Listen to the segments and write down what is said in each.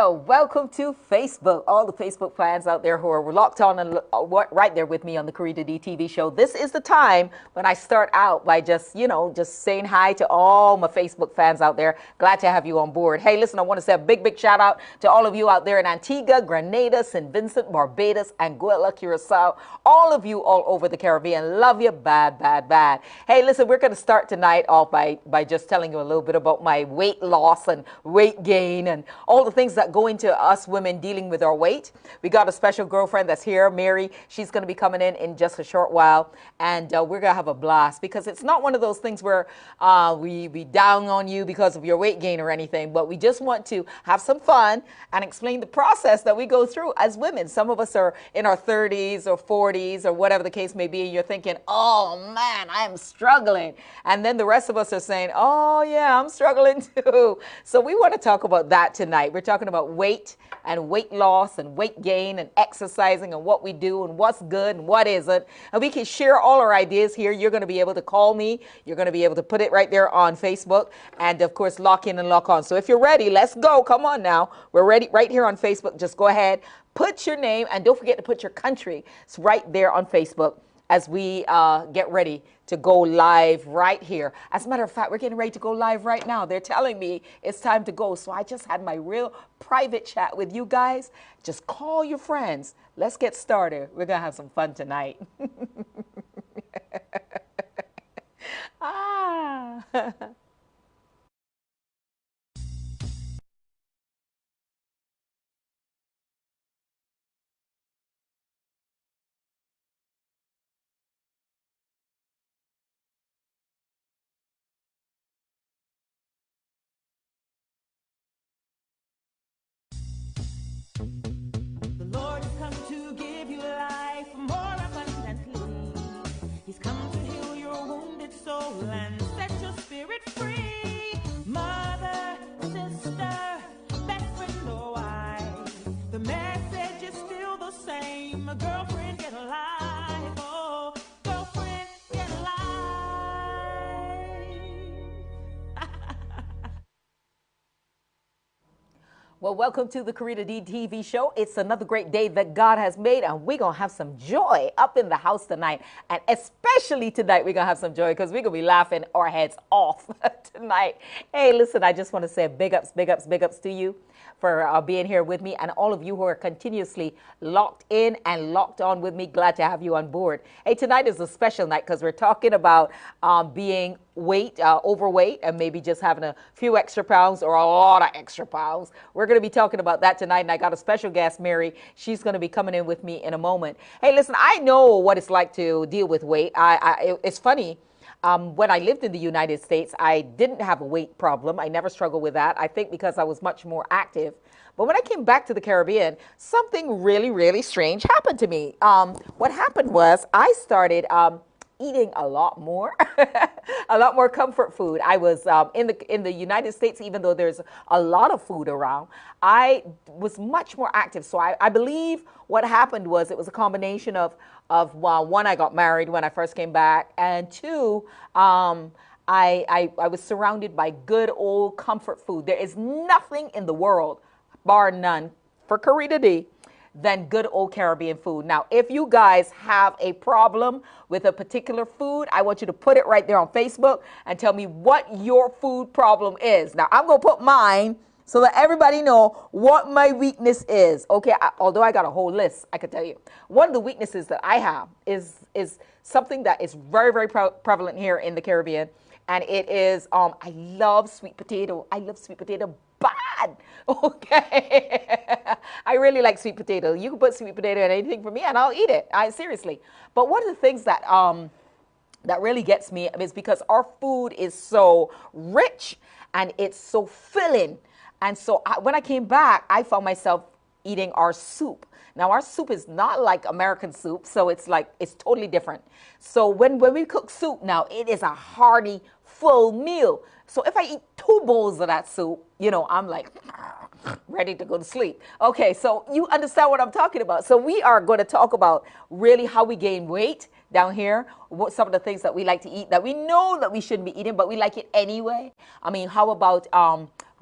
Well, welcome to Facebook. All the Facebook fans out there who are locked on and right there with me on the Carita Dee TV show. This is the time when I start out by just saying hi to all my Facebook fans out there. Glad to have you on board. Hey, listen, I want to say a big shout out to all of you out there in Antigua, Grenada, St. Vincent, Barbados, Anguilla, Curacao. All of you all over the Caribbean. Love you bad. Hey, listen, we're going to start tonight off by just telling you a little bit about my weight loss and weight gain and all the things that go into us women dealing with our weight. We got a special girlfriend that's here, Mary. She's going to be coming in just a short while, and we're going to have a blast because it's not one of those things where we down on you because of your weight gain or anything, but we just want to have some fun and explain the process that we go through as women. Some of us are in our 30s or 40s or whatever the case may be, and you're thinking, oh man, I am struggling. And then the rest of us are saying, oh yeah, I'm struggling too. So we want to talk about that tonight. We're talking about weight and weight loss and weight gain and exercising and what we do and what's good and what isn't. And we can share all our ideas here. You're going to be able to call me. You're going to be able to put it right there on Facebook and, of course, lock in and lock on. So if you're ready, let's go. Come on now. We're ready right here on Facebook. Just go ahead, put your name, and don't forget to put your country. It's right there on Facebook as we get ready to go live right here. As a matter of fact, we're getting ready to go live right now. They're telling me it's time to go. So I just had my real private chat with you guys. Just call your friends. Let's get started. We're going to have some fun tonight. Ah. The Lord has come to give you life more abundantly. He's come to heal your wounded soul and set your spirit free. Mother, sister, best friend or wife, the message is still the same. A girlfriend, get alive. Oh, girlfriend, get alive. Well, welcome to the Carita Dee TV show. It's another great day that God has made, and we're going to have some joy up in the house tonight. And especially tonight, we're going to have some joy because we're going to be laughing our heads off tonight. Hey, listen, I just want to say big ups to you for being here with me, and all of you who are continuously locked in and locked on with me. Glad to have you on board. Hey, tonight is a special night because we're talking about being overweight, and maybe just having a few extra pounds or a lot of extra pounds. We're going to be talking about that tonight, and I got a special guest, Mary. She's going to be coming in with me in a moment. Hey, listen, I know what it's like to deal with weight. It's funny. When I lived in the United States, I didn't have a weight problem. I never struggled with that. I think because I was much more active. But when I came back to the Caribbean, something really strange happened to me. What happened was I started eating a lot more, a lot more comfort food. I was in the United States, even though there's a lot of food around, I was much more active. So I believe what happened was it was a combination of one, I got married when I first came back, and two, I was surrounded by good old comfort food. There is nothing in the world, bar none, for Carita Dee than good old Caribbean food. Now, if you guys have a problem with a particular food, I want you to put it right there on Facebook and tell me what your food problem is. Now, I'm going to put mine so that everybody know what my weakness is. Okay, although I got a whole list, I could tell you. One of the weaknesses that I have is something that is very prevalent here in the Caribbean, and it is, I love sweet potato. I love sweet potato bad. Okay. I really like sweet potato. You can put sweet potato in anything for me and I'll eat it. Seriously. But one of the things that that really gets me is because our food is so rich and it's so filling. And so when I came back, I found myself eating our soup. Now, our soup is not like American soup, so it's totally different. So when we cook soup now, it is a hearty, full meal. So if I eat 2 bowls of that soup, I'm like ready to go to sleep. Okay, so you understand what I'm talking about. So we are going to talk about really how we gain weight down here, what some of the things that we like to eat that we know that we shouldn't be eating, but we like it anyway. I mean, how about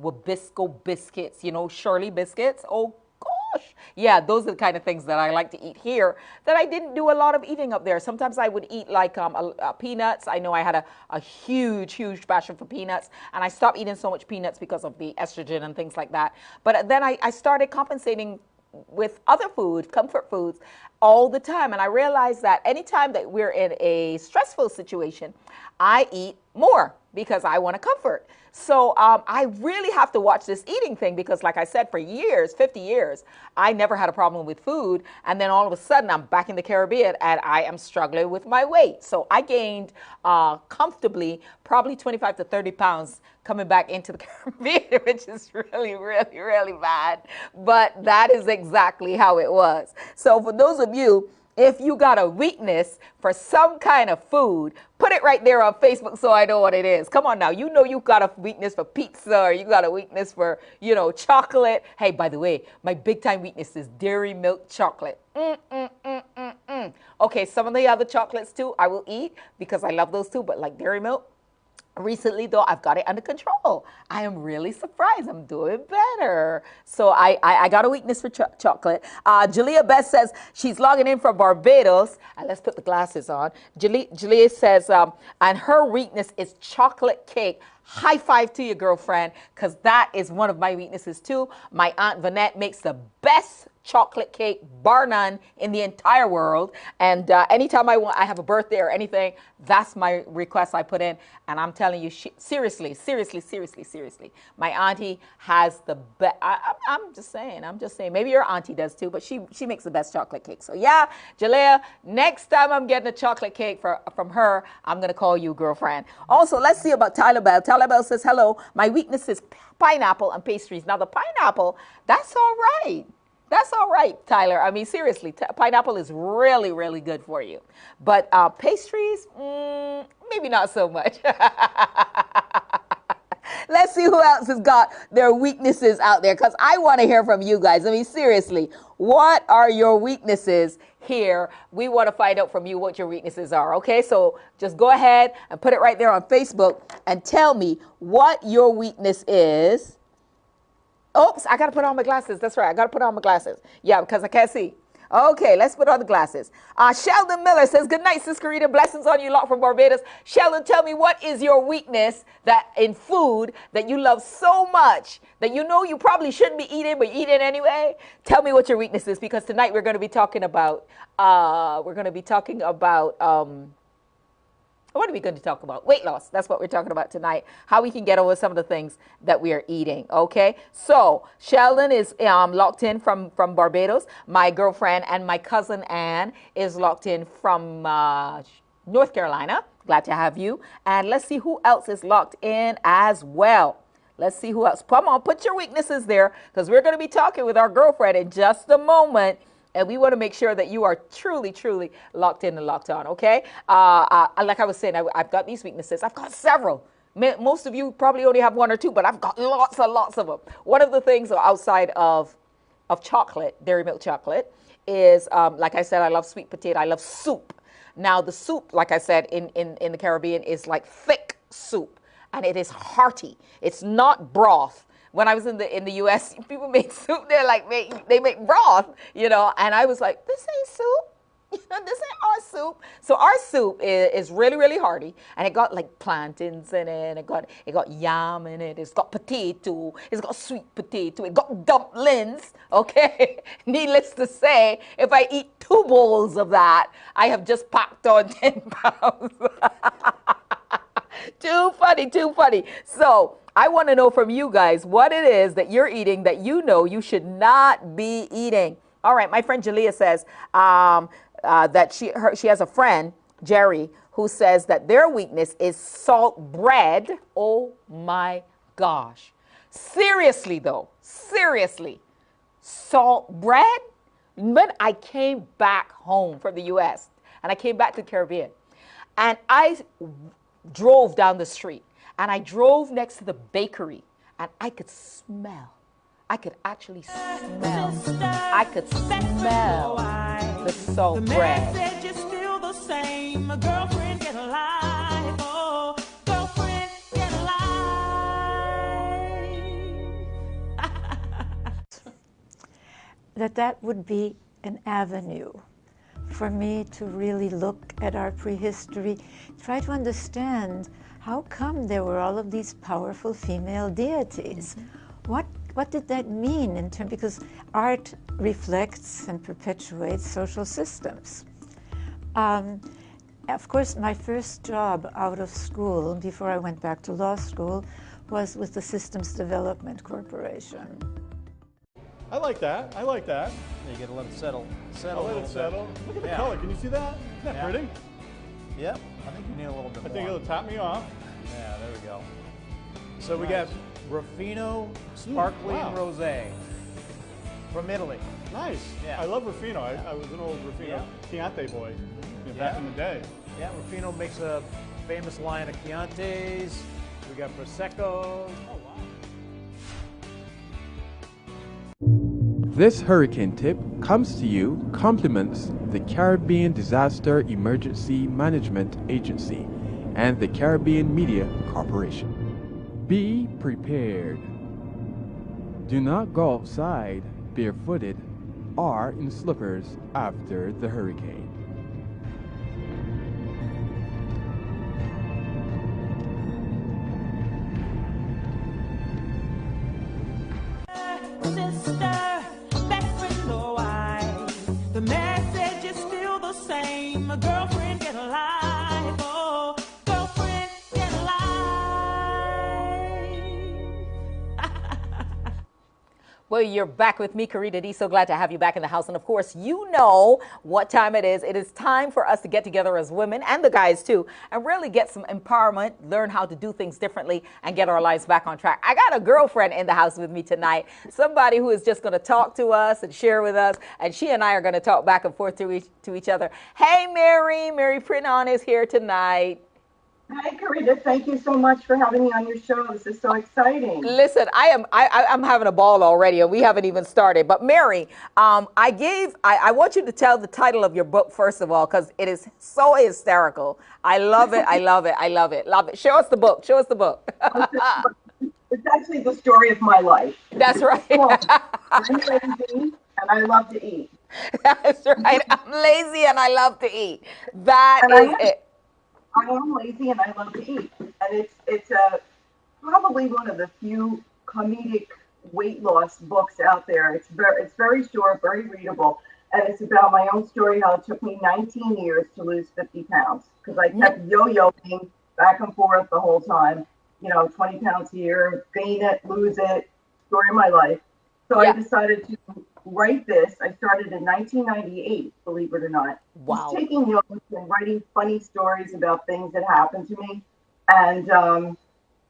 Wabisco biscuits, Shirley biscuits. Oh, gosh. Yeah, those are the kind of things that I like to eat here that I didn't do a lot of eating up there. Sometimes I would eat like peanuts. I know I had a huge, huge passion for peanuts, and I stopped eating so much peanuts because of the estrogen and things like that. But then I started compensating with other food, comfort foods, all the time. And I realized that anytime that we're in a stressful situation, I eat more because I want to comfort. So I really have to watch this eating thing because, like I said, for years, 50 years, I never had a problem with food. And then all of a sudden, I'm back in the Caribbean and I am struggling with my weight. So I gained comfortably probably 25 to 30 pounds coming back into the Caribbean, which is really, really, really bad. But that is exactly how it was. So for those of you, if you got a weakness for some kind of food, put it right there on Facebook so I know what it is. Come on now. You know you've got a weakness for pizza or you got a weakness for, chocolate. Hey, by the way, my big time weakness is dairy milk chocolate. Okay, some of the other chocolates too I will eat because I love those too, but like dairy milk, recently, though, I've got it under control. I am really surprised. I'm doing better. So I got a weakness for chocolate. Julia Beth says she's logging in from Barbados. Let's put the glasses on. Julia says, and her weakness is chocolate cake. High five to your girlfriend, because that is one of my weaknesses too. My Aunt Vanette makes the best chocolate cake, bar none, in the entire world. And anytime I have a birthday or anything, that's my request I put in. And I'm telling you, seriously, my auntie has the best. I'm just saying. Maybe your auntie does too, but she makes the best chocolate cake. So yeah, Jalea, next time I'm getting a chocolate cake from her, I'm going to call you girlfriend. Also, let's see about Tyler Bell. Tyler Bell says, hello, my weakness is pineapple and pastries. Now the pineapple, that's all right. That's all right, Tyler. I mean, seriously, pineapple is really, really good for you. But pastries, maybe not so much. Let's see who else has got their weaknesses out there, because I want to hear from you guys. I mean, seriously, what are your weaknesses here? We want to find out from you what your weaknesses are, okay? So just go ahead and put it right there on Facebook and tell me what your weakness is. Oops, I got to put on my glasses. That's right. I got to put on my glasses. Yeah, because I can't see. Okay, let's put on the glasses. Sheldon Miller says, good night, Sis Carita. Blessings on you lot from Barbados. Sheldon, tell me, what is your weakness that in food that you love so much that you know you probably shouldn't be eating, but you eat it anyway? Tell me what your weakness is, because tonight we're going to be talking about, what are we going to talk about? Weight loss. That's what we're talking about tonight. How we can get over some of the things that we are eating. Okay. So Sheldon is locked in from Barbados. My girlfriend and my cousin Ann is locked in from North Carolina. Glad to have you. And let's see who else is locked in as well. Let's see who else. Come on, put your weaknesses there, because we're going to be talking with our girlfriend in just a moment. And we want to make sure that you are truly, truly locked in and locked on, okay? Like I was saying, I've got these weaknesses. I've got several. Most of you probably only have one or two, but I've got lots and lots of them. One of the things outside of chocolate, dairy milk chocolate, is, like I said, I love sweet potato. I love soup. Now, the soup, like I said, in the Caribbean is like thick soup, and it is hearty. It's not broth. When I was in the U.S., people made soup. They're like, they make broth, and I was like, this ain't soup. This ain't our soup. So our soup is really, really hearty, and it got like plantains in it. It got yam in it. It's got potato. It's got sweet potato. It got dumplings. Okay. Needless to say, if I eat 2 bowls of that, I have just packed on 10 pounds. Too funny. So I want to know from you guys what it is that you're eating that you know you should not be eating. All right, my friend Jalea says that she has a friend, Jerry, who says that their weakness is salt bread. Oh my gosh. Seriously though, salt bread? When I came back home from the U.S. and I came back to the Caribbean, and I drove down the street, and I drove next to the bakery, and I could actually smell the salt bread. The message is still the same. Girlfriend, get alive. Oh, girlfriend, get alive. that would be an avenue for me to really look at our prehistory, try to understand how come there were all of these powerful female deities. What did that mean in terms, because art reflects and perpetuates social systems. Of course, my first job out of school, before I went back to law school, was with the Systems Development Corporation. I like that. I like that. You gotta let it settle. I'll let it settle. Look at the color. Can you see that? Isn't that pretty? Yep. I think you need a little bit more. I think it'll top me off. Yeah, there we go. So Nice. we got Ruffino Sparkling wow. Rosé from Italy. Nice. Yeah. I love Ruffino. I was an old Ruffino Chianti boy back in the day. Yeah, Ruffino makes a famous line of Chiantis. We got Prosecco. Oh, wow. This hurricane tip comes to you compliments the Caribbean Disaster Emergency Management Agency and the Caribbean Media Corporation. Be prepared. Do not go outside barefooted or in slippers after the hurricane. Sister, best friend or wife, the message is still the same. A girlfriend get a life, oh, girlfriend get a life. Well, you're back with me, Carita Dee. So glad to have you back in the house. And of course, you know what time it is. It is time for us to get together as women and the guys too, and really get some empowerment, learn how to do things differently, and get our lives back on track. I got a girlfriend in the house with me tonight, somebody who is just going to talk to us and share with us, and she and I are going to talk back and forth to each other. Hey, Mary. Mary Prinon is here tonight. Hi, Carita. Thank you so much for having me on your show. This is so exciting. Listen, I'm having a ball already, and we haven't even started. But Mary, I want you to tell the title of your book first of all, because it is so hysterical. I love it. I love it. I love it. Love it. Show us the book. Show us the book. It's actually the story of my life. That's right. I'm lazy and I love to eat. That's right. I'm lazy and I love to eat. That is it. I am lazy and I love to eat, and it's probably one of the few comedic weight loss books out there. It's very short, very readable, and it's about my own story, how it took me 19 years to lose 50 pounds because I kept yo-yoing back and forth the whole time. 20 pounds here, gain it, lose it, story of my life. So I decided to write this. I started in 1998, believe it or not. Wow. Just taking notes and writing funny stories about things that happened to me. And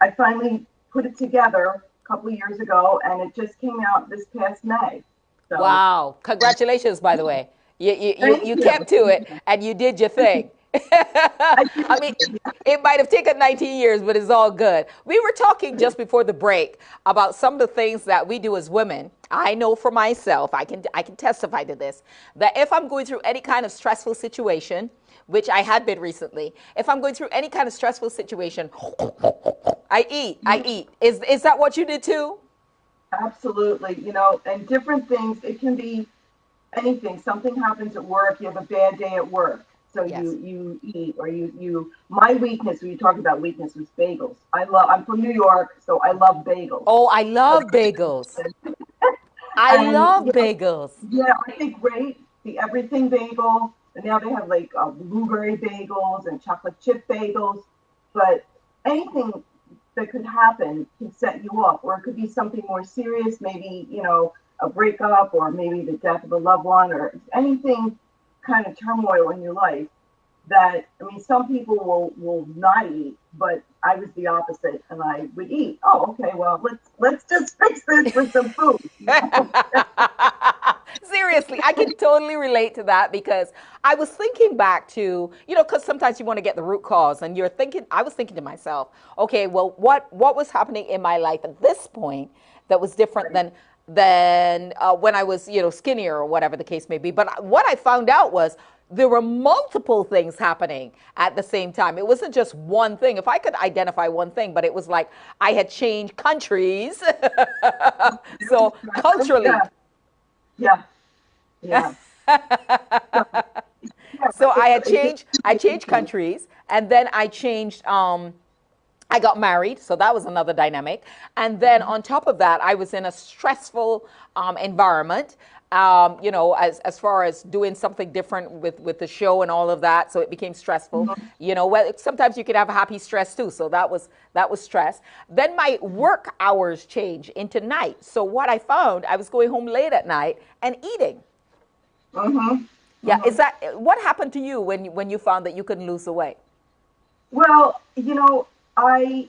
I finally put it together a couple of years ago, and it just came out this past May. So, wow. Congratulations, by the way. You kept to it, and you did your thing. I mean, it might have taken 19 years, but it's all good. We were talking just before the break about some of the things that we do as women. I know for myself, I can testify to this, that if I'm going through any kind of stressful situation, which I had been recently, if I'm going through any kind of stressful situation, I eat. Is that what you did too? Absolutely. And different things. It can be anything. Something happens at work. You have a bad day at work. So you eat, or you. My weakness, when you talk about weakness, was bagels. I'm from New York, so I love bagels. Oh, I love bagels. I love bagels. Yeah, I think great. The everything bagel, and now they have like blueberry bagels and chocolate chip bagels. But anything that could happen can set you off, or it could be something more serious, maybe a breakup, or maybe the death of a loved one, or anything kind of turmoil in your life that, some people will not eat, but I was the opposite, and I would eat. Oh, okay, well, let's just fix this with some food. Seriously, I can totally relate to that, because I was thinking back to, because sometimes you want to get the root cause, and I was thinking to myself, okay, well, what was happening in my life at this point that was different than when I was, skinnier, or whatever the case may be. But what I found out was there were multiple things happening at the same time. It wasn't just one thing. If I could identify one thing, but it was like I had changed countries. So culturally. Yeah. Yeah. So, yeah, So but I changed countries, and then I changed. I got married, so that was another dynamic. And then on top of that, I was in a stressful environment. As far as doing something different with the show and all of that, so it became stressful. Well, sometimes you could have happy stress too, so that was stress. Then my work hours changed into night. So what I found, I was going home late at night and eating. Mm-hmm. Yeah, is that what happened to you when you found that you couldn't lose the weight? Well, I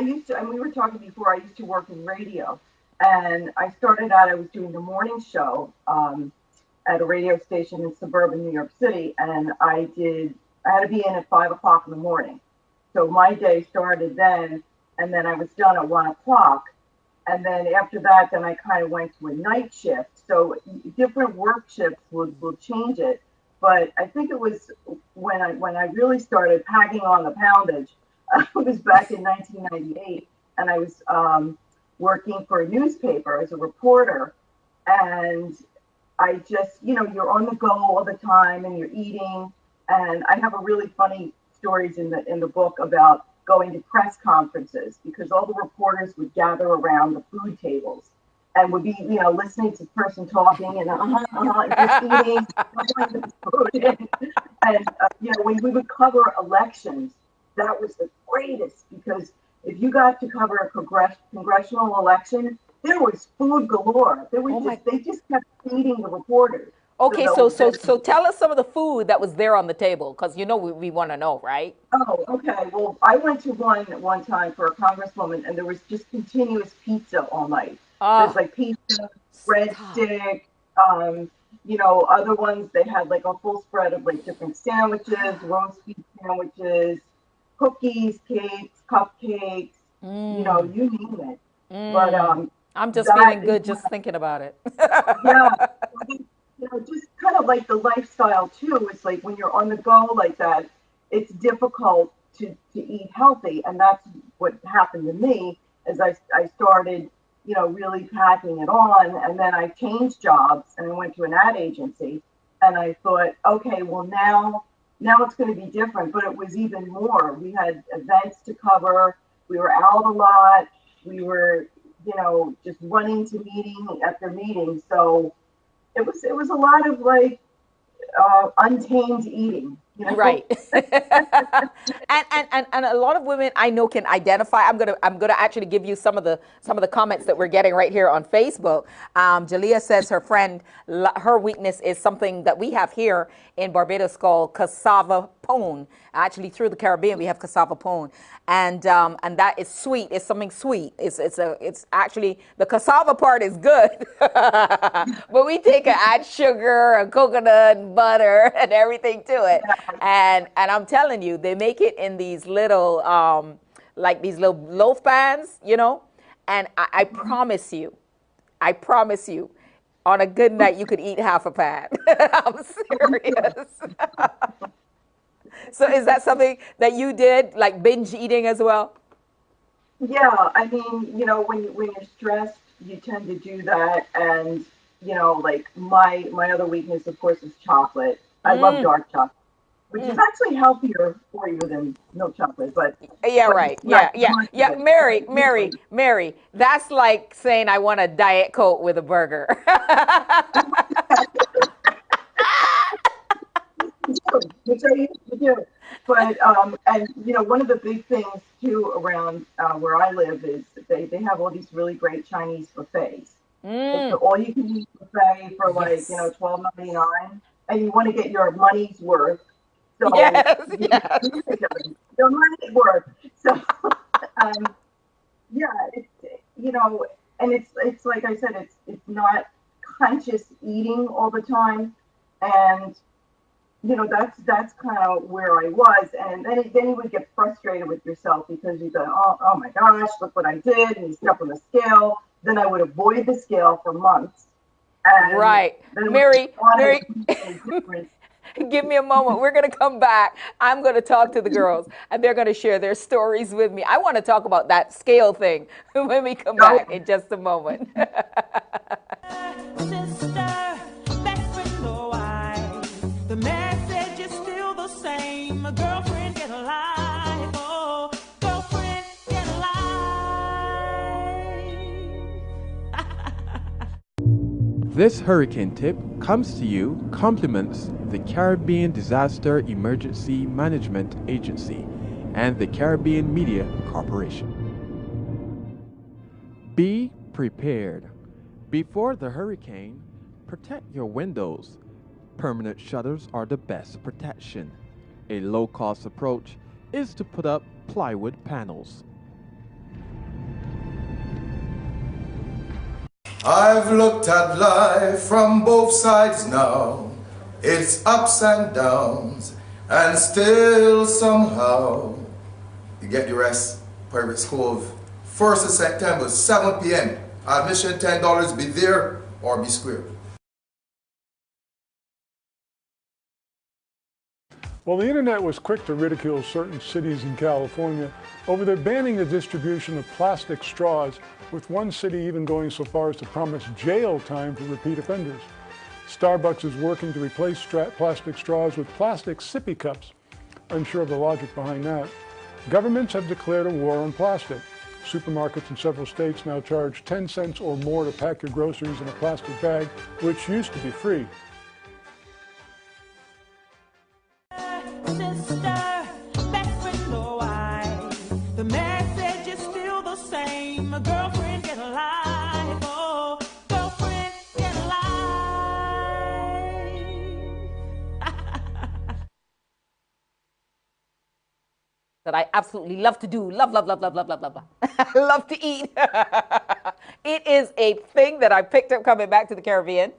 used to, and we were talking before, I used to work in radio. And I started out, I was doing the morning show at a radio station in suburban New York City. And I had to be in at 5 o'clock in the morning. So my day started then, and then I was done at 1 o'clock. And then after that, then I kind of went to a night shift. So different work shifts will change it. But I think it was when I really started packing on the poundage. It was back in 1998, and I was working for a newspaper as a reporter. And I just, you're on the go all the time, and you're eating. And I have a really funny stories in the book about going to press conferences, because all the reporters would gather around the food tables and would be, listening to the person talking and just eating the food. And when we would cover elections, that was the greatest, because if you got to cover a congressional election, there was food galore. They just kept feeding the reporters. Okay, so tell us some of the food that was there on the table, because we want to know, right? Oh, okay. Well, I went to one time for a congresswoman, and there was just continuous pizza all night. There's like pizza, breadstick, other ones. They had like a full spread of like different sandwiches, roast beef sandwiches, cookies, cakes, cupcakes. You name it. But I'm just feeling good just thinking about it. Yeah. Just kind of like the lifestyle too. It's like when you're on the go like that, it's difficult to eat healthy. And that's what happened to me as I started, really packing it on. And then I changed jobs and I went to an ad agency, and I thought, okay, well now it's going to be different. But it was even more. We had events to cover. We were out a lot. We were, just running to meeting after meeting. So it was a lot of like untamed eating. Right. and a lot of women I know can identify. I'm gonna actually give you some of the comments that we're getting right here on Facebook. Jalea says her weakness is something that we have here in Barbados called cassava pone. Actually, through the Caribbean we have cassava pone, and that is sweet. It's something sweet. It's actually the cassava part is good, but we add sugar and coconut and butter and everything to it. And I'm telling you, they make it in these little like these little loaf pans, and I promise you, on a good night you could eat half a pan. I'm serious. So is that something that you did, like binge eating as well? Yeah, I mean, when you're stressed, you tend to do that. And like my other weakness, of course, is chocolate. I love dark chocolate, which is actually healthier for you than milk chocolate. But right. Yeah. Mary, that's like saying I want a Diet Coke with a burger. Which I used to do. But and one of the big things too around where I live is they have all these really great Chinese buffets. It's the all you can eat buffet for like $12.99, and you want to get your money's worth. So your money's worth. So it's and it's like I said, it's not conscious eating all the time, and that's kind of where I was. And then you would get frustrated with yourself because you go, oh my gosh, look what I did, and you step on the scale. Then I would avoid the scale for months. And right. Mary, give me a moment. We're going to come back. I'm going to talk to the girls, and they're going to share their stories with me. I want to talk about that scale thing when we come back in just a moment. Sister, The message is still the same. Girlfriend, get alive. Oh, girlfriend, get alive. This hurricane tip comes to you compliments the Caribbean Disaster Emergency Management Agency and the Caribbean Media Corporation. Be prepared. Before the hurricane, protect your windows. Permanent shutters are the best protection. A low-cost approach is to put up plywood panels. I've looked at life from both sides now. It's ups and downs, and still somehow you get the rest. Private Cove, 1st of September, 7 p.m. Admission $10. Be there or be square. Well, the internet was quick to ridicule certain cities in California over their banning the distribution of plastic straws, with one city even going so far as to promise jail time for repeat offenders. Starbucks is working to replace plastic straws with plastic sippy cups. Unsure of the logic behind that. Governments have declared a war on plastic. Supermarkets in several states now charge 10 cents or more to pack your groceries in a plastic bag, which used to be free. Sister, best friend or wife, the message is still the same. Girlfriend, get alive. Oh, girlfriend, get alive. That I absolutely love to do. Love, love, love, love, love, love, love, love. I love to eat. It is a thing that I picked up coming back to the Caribbean.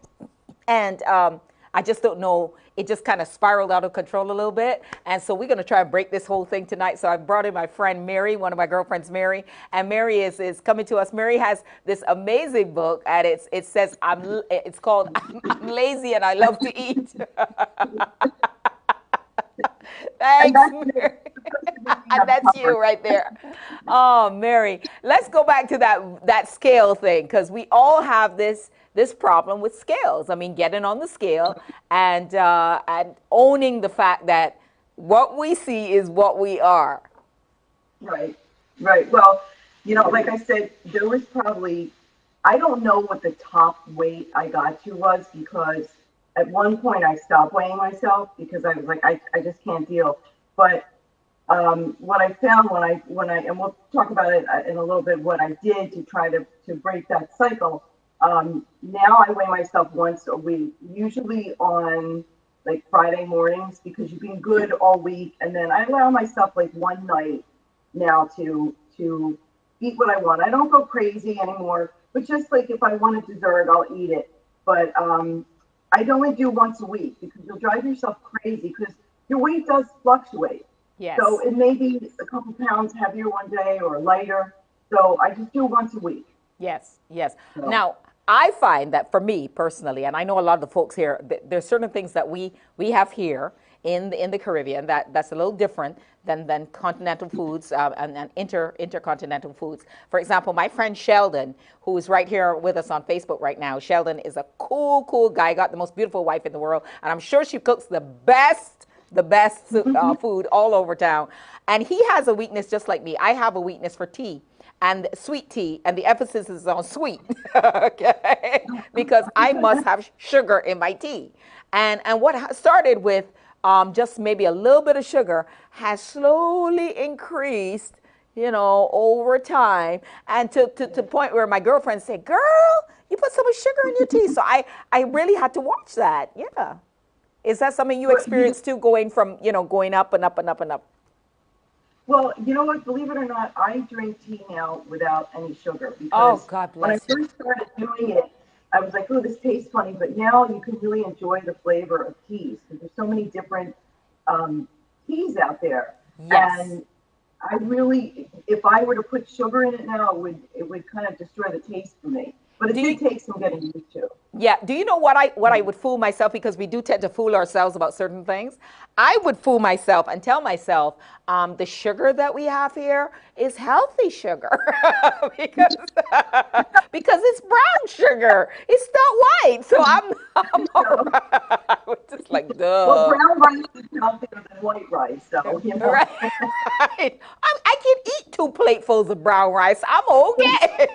And I just don't know. It just kind of spiraled out of control a little bit. And so we're going to try and break this whole thing tonight. So I brought in my friend Mary, one of my girlfriends, Mary. And Mary is coming to us. Mary has this amazing book. And it says, it's called I'm Lazy and I Love to Eat. Thanks, Mary. And that's you right there. Oh, Mary. Let's go back to that scale thing, because we all have this problem with scales. I mean, getting on the scale and owning the fact that what we see is what we are. Right, right. Well, you know, like I said, there was probably, I don't know what the top weight I got to was, because at one point I stopped weighing myself because I was like, I just can't deal. But what I found when I, and we'll talk about it in a little bit, what I did to try to break that cycle. Now I weigh myself once a week, usually on like Friday mornings, because you've been good all week. And then I allow myself like one night now to eat what I want. I don't go crazy anymore, but just like if I want a dessert, I'll eat it. But I'd only do once a week, because you'll drive yourself crazy, because your weight does fluctuate. Yes. So it may be a couple pounds heavier one day or lighter. So I just do once a week. Yes, yes. So. Now, I find that for me personally, and I know a lot of the folks here, there's certain things that we have here in the Caribbean that's a little different than continental foods and intercontinental foods. For example, my friend Sheldon, who is right here with us on Facebook right now, Sheldon is a cool guy, got the most beautiful wife in the world, and I'm sure she cooks the best food all over town. And he has a weakness just like me. I have a weakness for tea. And sweet tea, and the emphasis is on sweet, okay? Because I must have sugar in my tea. And what started with just maybe a little bit of sugar has slowly increased, you know, over time, and to the point where my girlfriend said, "Girl, you put so much sugar in your tea." So I really had to watch that. Yeah. Is that something you experienced too, going up and up and up and up? Well, you know what? Believe it or not, I drink tea now without any sugar. Because oh, God bless when I first started doing it, I was like, oh, this tastes funny. But now you can really enjoy the flavor of teas, because there's so many different teas out there. Yes. And I really, if I were to put sugar in it now, it would kind of destroy the taste for me. But it did take some getting used to. Yeah. Do you know what I would fool myself, because we do tend to fool ourselves about certain things? I would fool myself and tell myself the sugar that we have here is healthy sugar because it's brown sugar. It's not white. So I would Just like, Well, duh. brown rice is healthier than white rice, so, Right. I can eat 2 platefuls of brown rice. I'm okay.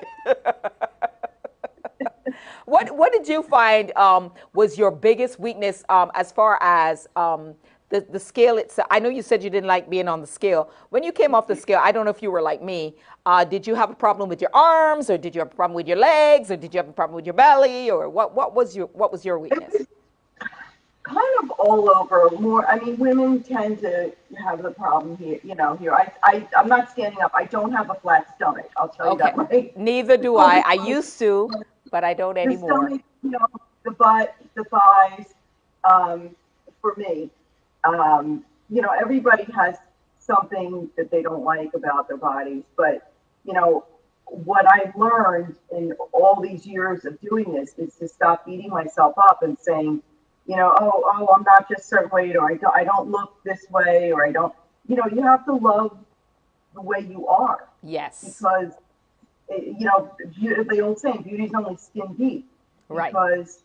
What did you find was your biggest weakness as far as the scale itself? I know you said you didn't like being on the scale. When you came off the scale, I don't know if you were like me. Did you have a problem with your arms, or did you have a problem with your legs, or did you have a problem with your belly, or what was your weakness? Kind of all over. More, I mean, women tend to have the problem here. Here. I'm not standing up. I don't have a flat stomach. I'll tell you that. Right? Neither do I. I used to, but I don't anymore. The stomach, the butt, the thighs. For me, everybody has something that they don't like about their bodies, but what I've learned in all these years of doing this is to stop beating myself up and saying, oh, I'm not just certain weight, or I don't look this way, or I don't, you have to love the way you are. Yes. Because, the old saying, beauty's only skin deep. Right. Because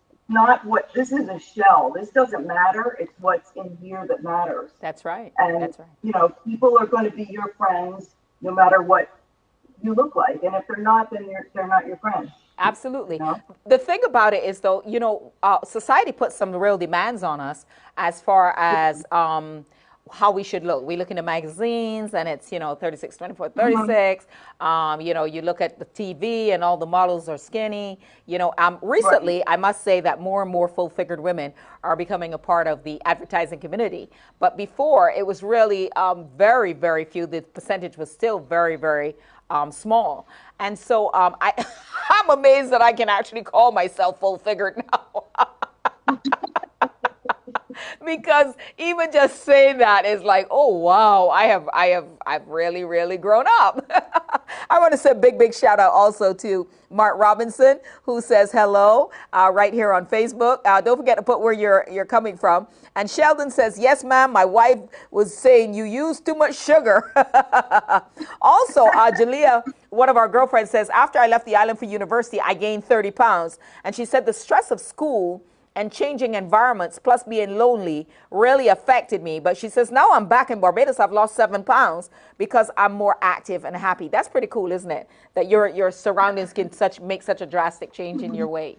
this is a shell. This doesn't matter. It's what's in here that matters. That's right. And, that's right. People are going to be your friends no matter what you look like. And if they're not, then they're not your friends. Absolutely. The thing about it is, though, society puts some real demands on us as far as how we should look. We look in the magazines and it's, 36, 24, 36. You look at the TV and all the models are skinny. Recently, I must say that more and more full-figured women are becoming a part of the advertising community. But before, it was really very, very few. The percentage was still very, very small. And so I'm amazed that I can actually call myself full-figured now. Because even just saying that is like, oh wow, I've really, really grown up. I want to say a big shout out also to Mark Robinson, who says hello right here on Facebook. Don't forget to put where you're coming from. And Sheldon says, yes, ma'am, my wife was saying you use too much sugar. Also, Jalea, one of our girlfriends, says, after I left the island for university, I gained 30 pounds. And she said the stress of school and changing environments plus being lonely really affected me. But she says, now I'm back in Barbados, I've lost 7 pounds because I'm more active and happy. That's pretty cool, isn't it? That your surroundings can make such a drastic change in your weight.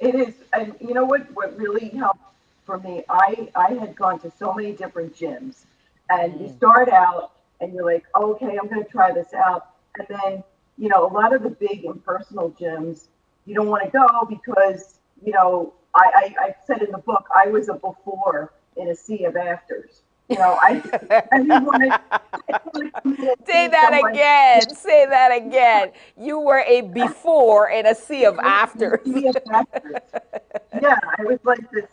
It is. And you know what really helped for me? I had gone to so many different gyms, and you start out and you're like, oh, okay, I'm going to try this out. And then, a lot of the big impersonal gyms, you don't want to go because I said in the book, I was a before in a sea of afters. I didn't want to say that again. Say that again. You were a before in a sea of afters. Yeah, I was like the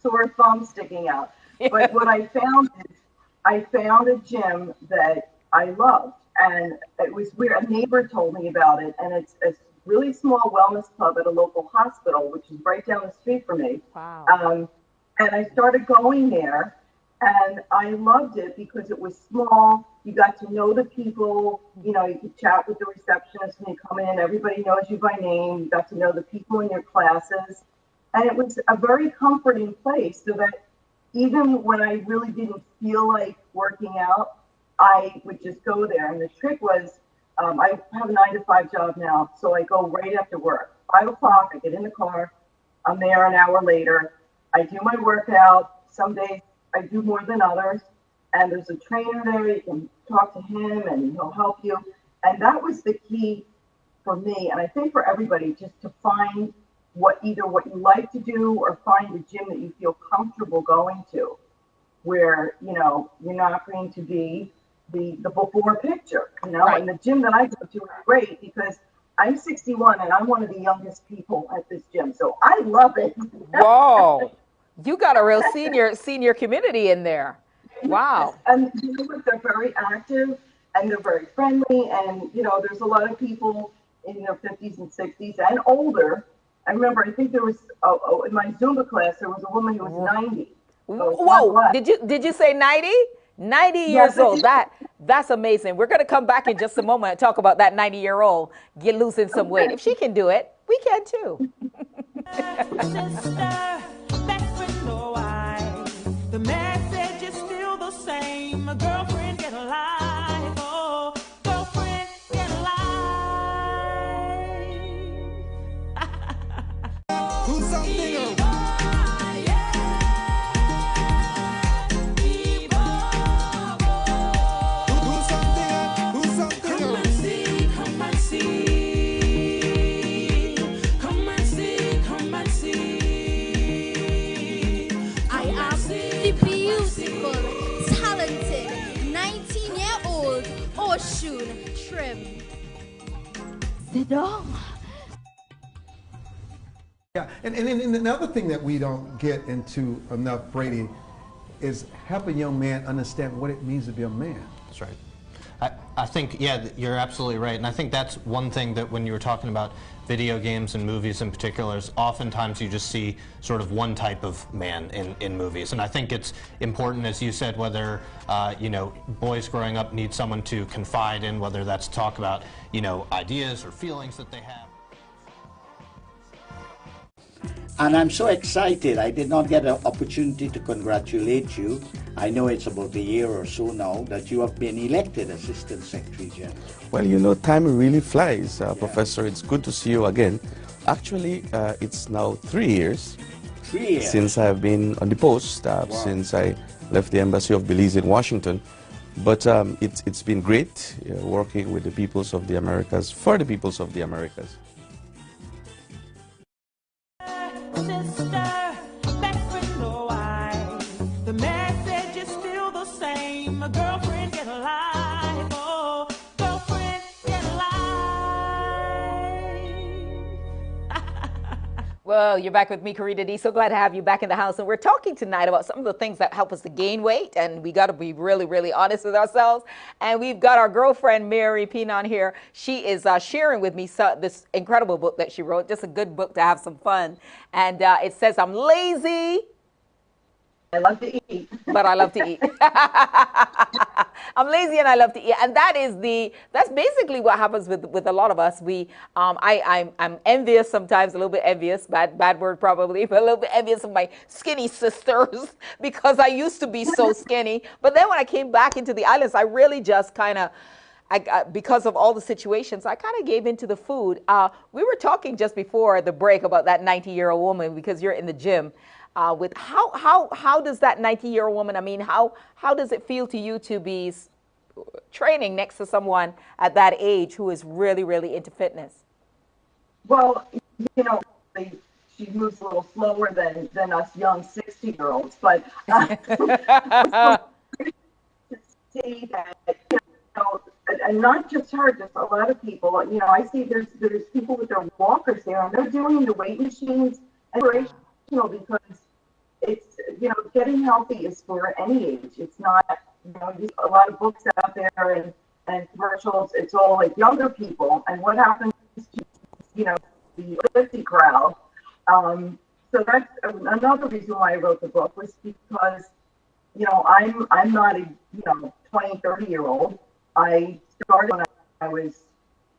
sore thumb sticking out. But what I found is I found a gym that I loved, and it was weird. A neighbor told me about it, and it's a really small wellness club at a local hospital, which is right down the street from me. Wow. And I started going there, and I loved it because it was small. You got to know the people. You could chat with the receptionist when you come in. Everybody knows you by name. You got to know the people in your classes. And it was a very comforting place, so that even when I really didn't feel like working out, I would just go there. And the trick was, I have a 9-to-5 job now, so I go right after work. 5 o'clock, I get in the car. I'm there an hour later. I do my workout. Some days I do more than others. And there's a trainer there. You can talk to him, and he'll help you. And that was the key for me, and I think for everybody, just to find either what you like to do, or find a gym that you feel comfortable going to, where you're not going to be the before picture, Right. And the gym that I go to is great because I'm 61 and I'm one of the youngest people at this gym, so I love it. Whoa, you got a real senior community in there. Wow. And they're very active and they're very friendly, and there's a lot of people in their 50s and 60s and older. I remember, I think there was in my Zumba class, there was a woman who was 90. So whoa, did you say 90? 90 years old. That's amazing. We're going to come back in just a moment and talk about that 90-year-old losing some weight. If she can do it, we can too. Sister, Do something. Trim. Sit down. Yeah, and another thing that we don't get into enough, Brady, is help a young man understand what it means to be a man. That's right. I think, yeah, you're absolutely right. And I think that's one thing that when you were talking about video games and movies in particular, is oftentimes you just see sort of one type of man in movies. And I think it's important, as you said, whether, you know, boys growing up need someone to confide in, whether that's talk about, you know, ideas or feelings that they have. And I'm so excited. I did not get an opportunity to congratulate you. I know it's about a year or so now that you have been elected Assistant Secretary General. Well, you know, time really flies, Professor. It's good to see you again. Actually, it's now 3 years. 3 years? Since I've been on the post, Wow. since I left the Embassy of Belize in Washington. But it's been great working with the peoples of the Americas, for the peoples of the Americas. Sister, best friend or wife, the message is still the same. A girlfriend get alive, oh, girlfriend get alive. Well, you're back with me, Carita Dee. So glad to have you back in the house. And we're talking tonight about some of the things that help us to gain weight. And we got to be really, really honest with ourselves. And we've got our girlfriend, Mary Pinon, here. She is sharing with me this incredible book that she wrote. Just a good book to have some fun. And it says, I'm lazy. I love to eat. But I love to eat. I'm lazy and I love to eat. And that's basically what happens with a lot of us. I'm envious sometimes, a little bit envious, bad word probably, but a little bit envious of my skinny sisters because I used to be so skinny. But then when I came back into the islands, I really just kind of, because of all the situations, I kind of gave into the food. We were talking just before the break about that 90-year-old woman because you're in the gym. With how does that 90-year-old woman, I mean, how does it feel to you to be training next to someone at that age who is really, really into fitness? Well, you know, she moves a little slower than us young 60-year-olds, but see that, you know, and not just her, just a lot of people. You know, I see there's people with their walkers there, and they're doing the weight machines inspirational because it's, you know, getting healthy is for any age. It's not, you know, there's a lot of books out there and commercials. It's all like younger people, and what happens to, you know, the 50 crowd. So that's another reason why I wrote the book, was because, you know, I'm not a, you know, 20, 30-year-old. I started when I was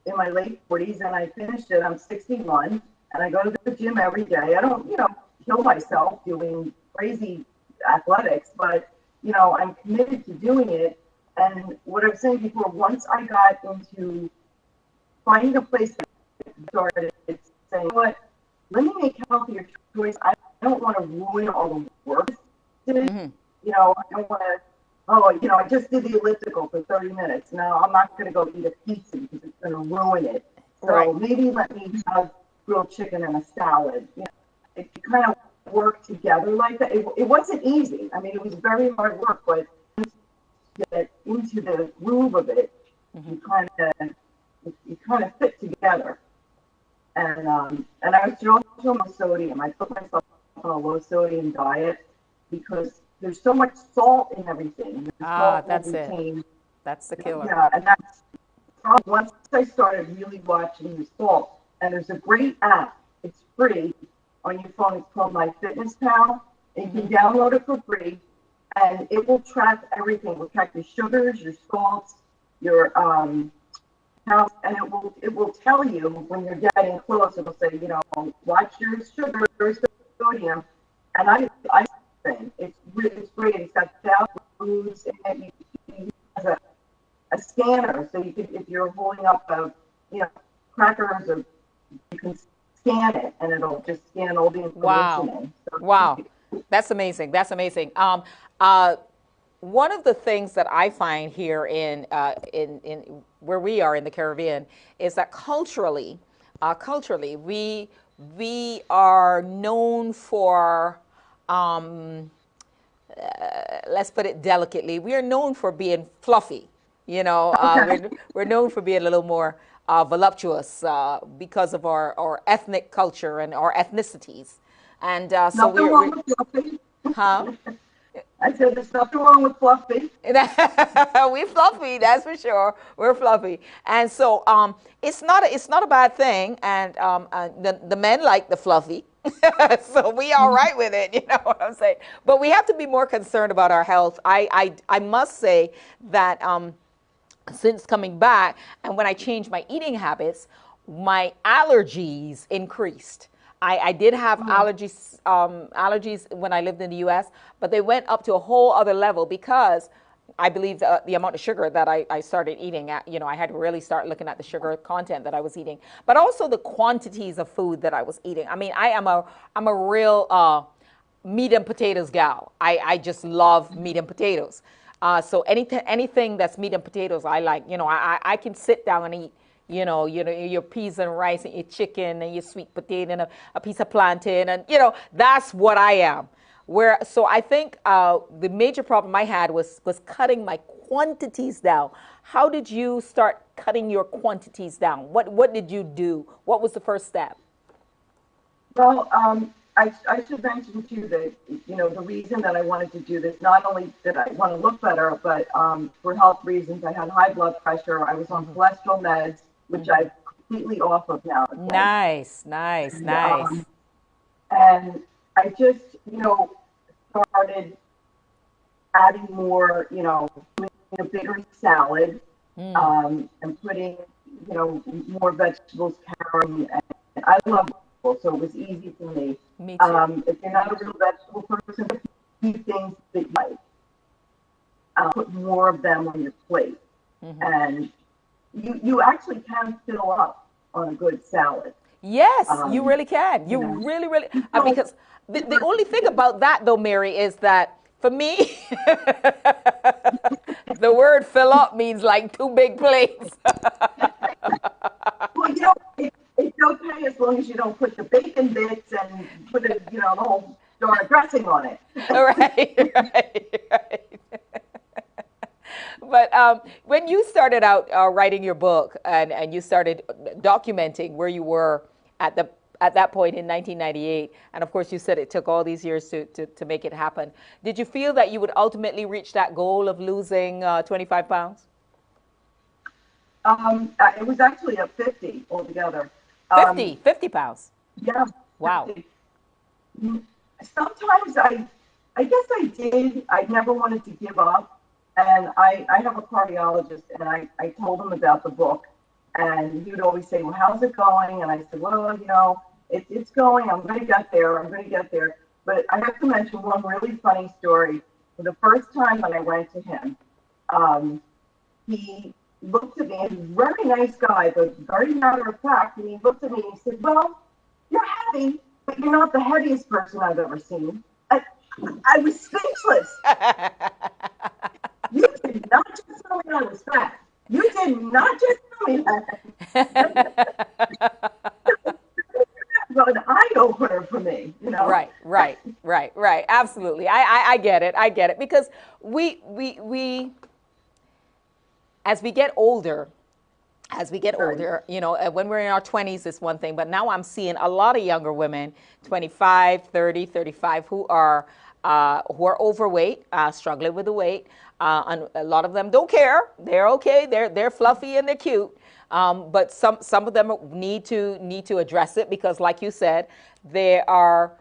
in my late 40s, and I finished it. I'm 61, and I go to the gym every day. I don't, you know, kill myself doing crazy athletics, but, you know, I'm committed to doing it. And what I was saying before, once I got into finding a place that started saying, what, let me make healthier choices. I don't want to ruin all the work. Mm-hmm. You know, I don't want to, oh, you know, I just did the elliptical for 30 minutes. No, I'm not going to go eat a pizza because it's going to ruin it. So right. Maybe let me have grilled chicken and a salad. You know, it kind of worked together like that. It wasn't easy. I mean, it was very hard work, but to get into the groove of it, mm-hmm. you kind of fit together. And I was also low sodium. I put myself on a low sodium diet because there's so much salt in everything. That's it. That's the killer. Yeah, and that's once I started really watching the salt. And there's a great app. It's free on your phone. It's called MyFitnessPal. And you can download it for free, and it will track everything. It will track your sugars, your salts, your health, and it will tell you when you're getting close. It will say, you know, watch your sugars, sodium, and I think it's great. It's got 1,000 foods in it. It has a scanner, so you can, if you're holding up you know, crackers, or you can scan scan it, and it'll just scan all the information Wow. in. So Wow. That's amazing. That's amazing. One of the things that I find here in where we are in the Caribbean is that culturally, we are known for, let's put it delicately, we are known for being fluffy. You know, we're known for being a little more voluptuous because of our ethnic culture and our ethnicities. And so nothing wrong with fluffy. Huh? I said there's nothing wrong with fluffy. We fluffy, that's for sure. We're fluffy, and so it's not a bad thing. And the men like the fluffy, so we all right with it. You know what I'm saying? But we have to be more concerned about our health. I must say that since coming back and when I changed my eating habits, my allergies increased. I did have allergies when I lived in the U.S., but they went up to a whole other level because I believe the amount of sugar that I started eating. I had to really start looking at the sugar content that I was eating, but also the quantities of food that I was eating. I mean, I'm a real meat and potatoes gal. I just love meat and potatoes. So anything that's meat and potatoes, I like. I can sit down and eat. Your peas and rice and your chicken and your sweet potato and a piece of plantain, and that's what I am. So I think the major problem I had was cutting my quantities down. How did you start cutting your quantities down? What did you do? What was the first step? Well, I should mention too that the reason that I wanted to do this, not only did I want to look better, but for health reasons, I had high blood pressure. I was on cholesterol meds, which I'm completely off of now. Nice. And I just, started adding more, doing a bigger salad, and putting, more vegetables, carrots, and I love vegetables, so it was easy for me. Me too. If you're not a real vegetable person, a few things that you like, put more of them on your plate. And you actually can fill up on a good salad. Yes, you really can. You really, because the only thing about that though, Mary, is that for me, the word fill up means like 2 big plates. Well, it's okay as long as you don't put the bacon bits and put it, the whole jar of dressing on it. Right. But when you started out writing your book and you started documenting where you were at that point in 1998, and of course you said it took all these years to make it happen, did you feel that you would ultimately reach that goal of losing 25 pounds? It was actually a 50 altogether. 50 pounds? Yeah. Wow. 50. Sometimes I guess I did. I never wanted to give up. And I have a cardiologist, and I told him about the book, and he would always say, well, how's it going? And I said, well, it's going. I'm going to get there. But I have to mention one really funny story. For the first time that I went to him, he looked at me, and he's a very nice guy, but very matter of fact, and he looked at me and he said, well, you're heavy, but you're not the heaviest person I've ever seen. I was speechless. You did not just tell me I was fat. You did not just tell me that. It was an eye-opener for me, Right. Absolutely. I get it. Because we as we get older, when we're in our 20s, it's one thing, but now I'm seeing a lot of younger women, 25, 30, 35, who are overweight, struggling with the weight. And a lot of them don't care. They're okay. They're fluffy and they're cute. But some of them need to address it because, like you said, there are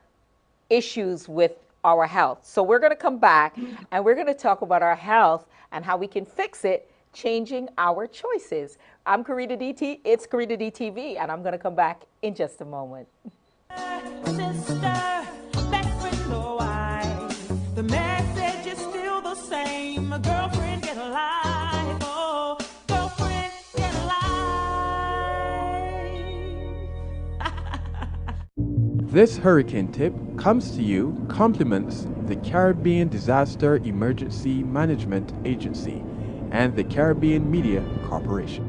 issues with our health. So we're going to come back and we're going to talk about our health and how we can fix it, changing our choices. I'm Carita Dee. It's Carita Dee TV, and I'm going to come back in just a moment. Sister, best friend or wife, the message is still the same. A girlfriend, get a life. Oh, girlfriend, get a life. This hurricane tip comes to you compliments the Caribbean Disaster Emergency Management Agency and the Caribbean Media Corporation.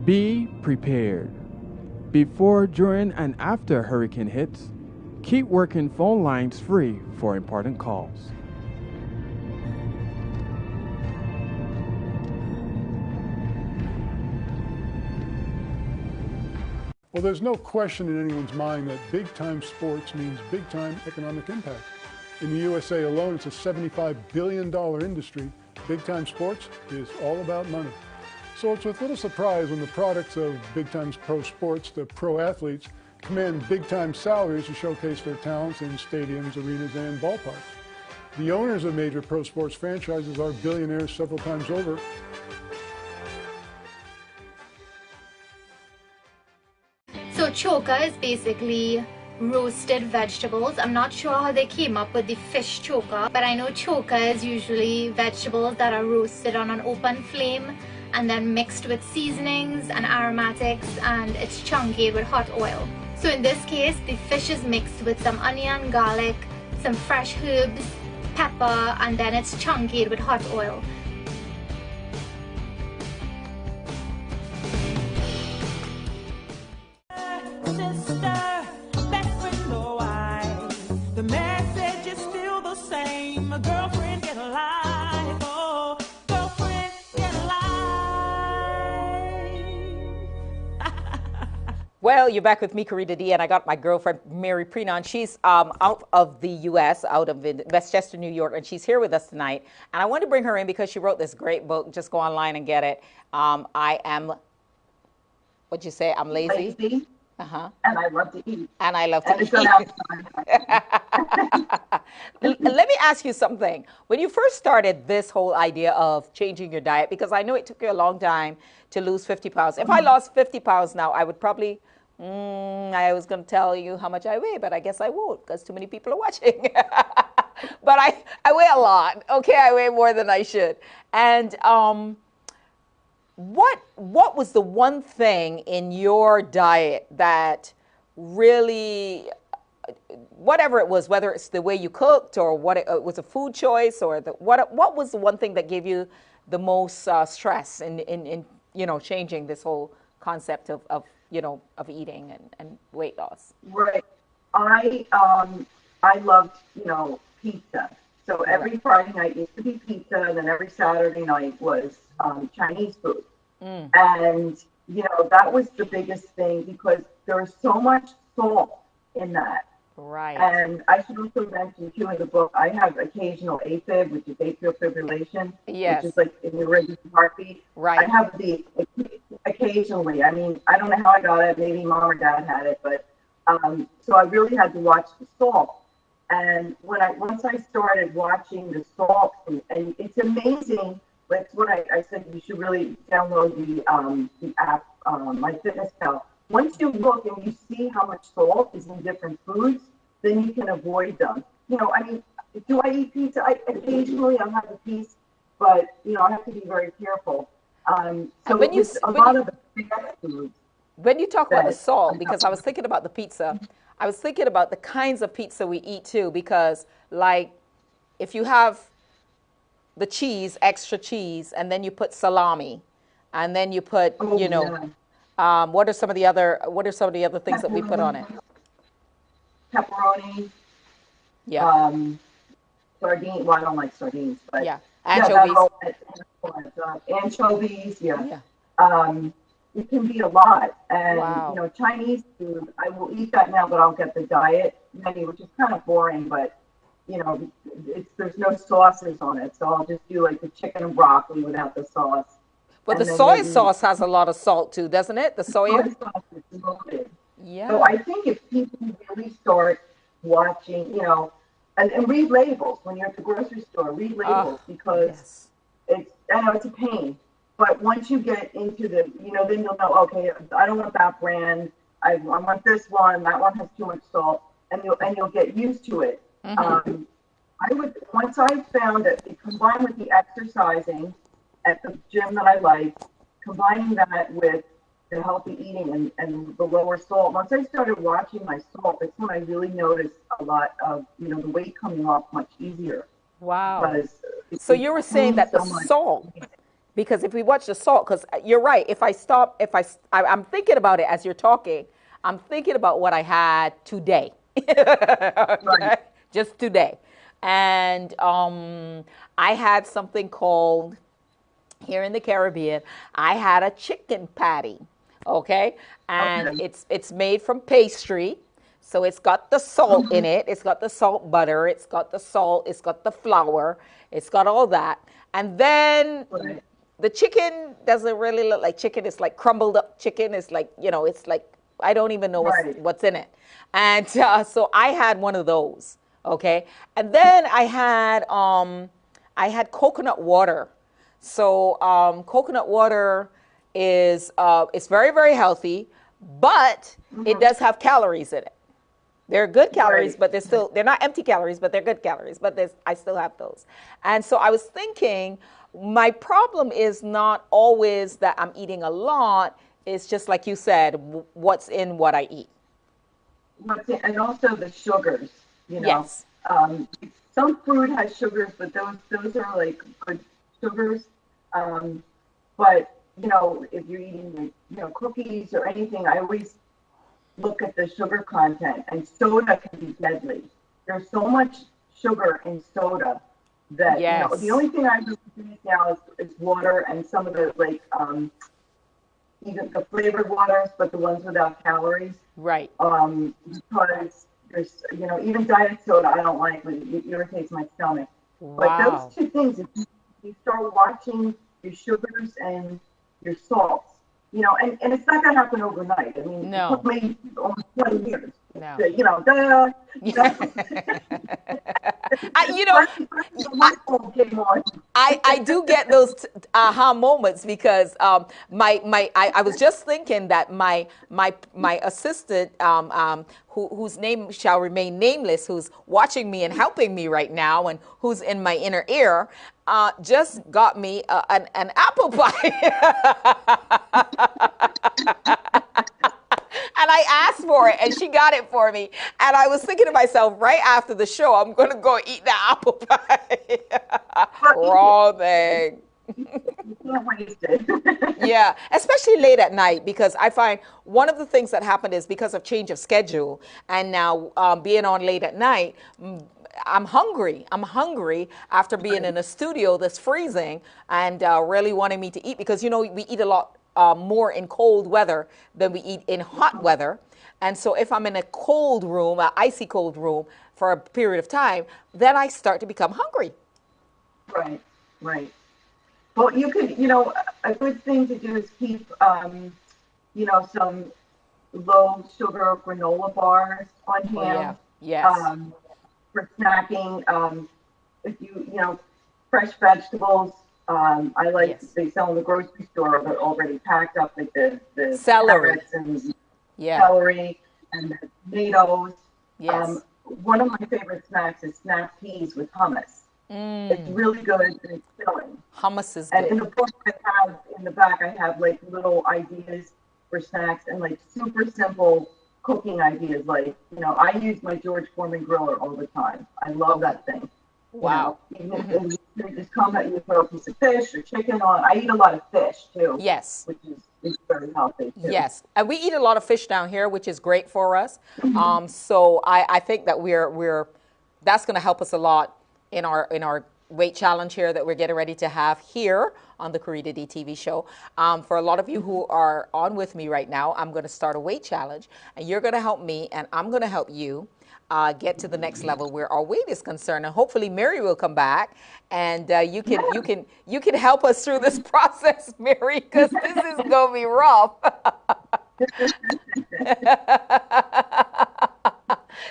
Be prepared. Before, during, and after hurricane hits, keep working phone lines free for important calls. Well, there's no question in anyone's mind that big-time sports means big-time economic impact. In the USA alone, it's a $75 billion industry. Big-time sports is all about money. So it's with little surprise when the products of big-time pro sports, the pro athletes, command big-time salaries to showcase their talents in stadiums, arenas, and ballparks. The owners of major pro sports franchises are billionaires several times over. So choka is basically roasted vegetables. I'm not sure how they came up with the fish choka, but I know choka is usually vegetables that are roasted on an open flame and then mixed with seasonings and aromatics, and it's chunky with hot oil. So in this case, the fish is mixed with some onion, garlic, some fresh herbs, pepper, and then it's chunky with hot oil. Sister, best friend or wife, the message is still the same. A girlfriend get a life, oh, girlfriend get a life. Well, you're back with me, Carita Dee, and I got my girlfriend, Mary Prenon. She's out of the U.S., out of Westchester, New York, and she's here with us tonight. And I wanted to bring her in because she wrote this great book. Just go online and get it. I am, what'd you say? I'm lazy? Lazy. Uh-huh. And I love to eat. And I love to and eat. Let me ask you something. When you first started this whole idea of changing your diet, because I know it took you a long time to lose 50 pounds. If I lost 50 pounds now, I would probably, I was going to tell you how much I weigh, but I guess I won't because too many people are watching. But I weigh a lot. Okay, I weigh more than I should. And what was the one thing in your diet that really, whatever it was, whether it's the way you cooked or what it was, a food choice, or what was the one thing that gave you the most stress in changing this whole concept of eating and weight loss? Right. I loved pizza. So every Friday night used to be pizza, and then every Saturday night was Chinese food. And, that was the biggest thing because there's so much salt in that. Right. And I should also mention, too, in the book, I have occasional AFib, which is atrial fibrillation, yes, which is like in the irregular heartbeat. Right. I have the occasionally. I mean, I don't know how I got it. Maybe mom or dad had it, but so I really had to watch the salt. And once I started watching the salt, and it's amazing. That's what I said. You should really download the app, MyFitnessPal. Once you look and you see how much salt is in different foods, then you can avoid them. I mean, do I eat pizza? Occasionally I'll have a piece, but I have to be very careful. So when you, a lot of the fast foods. When you talk about the salt, because I was thinking about the pizza, I was thinking about the kinds of pizza we eat too, because like if you have the cheese, extra cheese, and then you put salami, and then you put, what are some of the other things that we put on it? Pepperoni. Yeah. Sardine. Well, I don't like sardines, but yeah, anchovies. Anchovies. Yeah. It can be a lot, and Chinese food. I will eat that now, but I'll get the diet menu, which is kind of boring, but. There's no sauces on it, so I'll just do like the chicken and broccoli without the sauce. But the soy sauce has a lot of salt too, doesn't it? The soya? Soy sauce is loaded. Yeah. So I think if people really start watching, and read labels when you're at the grocery store, read labels because I know it's a pain, but once you get into then you'll know, okay, I don't want that brand. I want this one. That one has too much salt, and you'll get used to it. Mm-hmm. Once I found that combined with the exercising at the gym that I like, combining that with the healthy eating and the lower salt. Once I started watching my salt, that's when I really noticed a lot of, the weight coming off much easier. Wow. Because So you were saying that the salt, because if we watch the salt, because you're right, if I stop, I'm thinking about it as you're talking, I'm thinking about what I had today. Okay? Just today. And I had something called, here in the Caribbean, I had a chicken patty, okay? And it's made from pastry. So it's got the salt in it. It's got the salt butter. It's got the salt. It's got the flour. It's got all that. And then the chicken doesn't really look like chicken. It's like crumbled up chicken. It's like, it's like, I don't even know what's in it. And so I had one of those, okay? And then I had coconut water. So coconut water is it's very, very healthy, but it does have calories in it. They're good calories, but they're not empty calories, but they're good calories. But I still have those. And so I was thinking, my problem is not always that I'm eating a lot. It's just like you said, what's in what I eat. And also the sugars, Yes. Some fruit has sugars, but those are like good sugars. But if you're eating cookies or anything, I always look at the sugar content, and soda can be deadly. There's so much sugar in soda that the only thing I really use now is water and some of the even the flavored waters, but the ones without calories. Right. Because there's even diet soda I don't like, it irritates my stomach. Wow. But those two things, if you start watching your sugars and your salts, and it's not going to happen overnight. I mean, it took me almost 20 years. No. I do get those aha moments because I was just thinking that my assistant whose name shall remain nameless, who's watching me and helping me right now, and who's in my inner ear, just got me an apple pie. And I asked for it, and she got it for me. And I was thinking to myself, right after the show, I'm going to go eat that apple pie. Wrong thing. You can't waste it. Yeah, especially late at night, because I find one of the things that happened is because of change of schedule, and now being on late at night, I'm hungry. I'm hungry after being in a studio that's freezing and really wanting me to eat, because, we eat a lot more in cold weather than we eat in hot weather. And so if I'm in a cold room, an icy cold room for a period of time, then I start to become hungry. Right. Well, you could, a good thing to do is keep, some low sugar granola bars on hand. Oh, yeah. Yes. For snacking, if fresh vegetables. I like they sell in the grocery store, but already packed up, like the celery carrots and celery and the tomatoes. Yes. One of my favorite snacks is snap peas with hummus. It's really good and it's filling. Hummus is good. And in the book I have in the back, I have like little ideas for snacks and like super simple cooking ideas. Like, I use my George Foreman griller all the time. I love that thing. Wow. Even if you just come at you throw a piece of fish or chicken on. I eat a lot of fish too. Yes. Which is very healthy too. Yes. And we eat a lot of fish down here, which is great for us. So I think that that's going to help us a lot in our weight challenge here that we're getting ready to have here on the Carita Dee TV show. For a lot of you who are on with me right now, I'm going to start a weight challenge, and you're going to help me, and I'm going to help you get to the next level where our weight is concerned. And hopefully Mary will come back, and you can help us through this process, Mary, because this is going to be rough.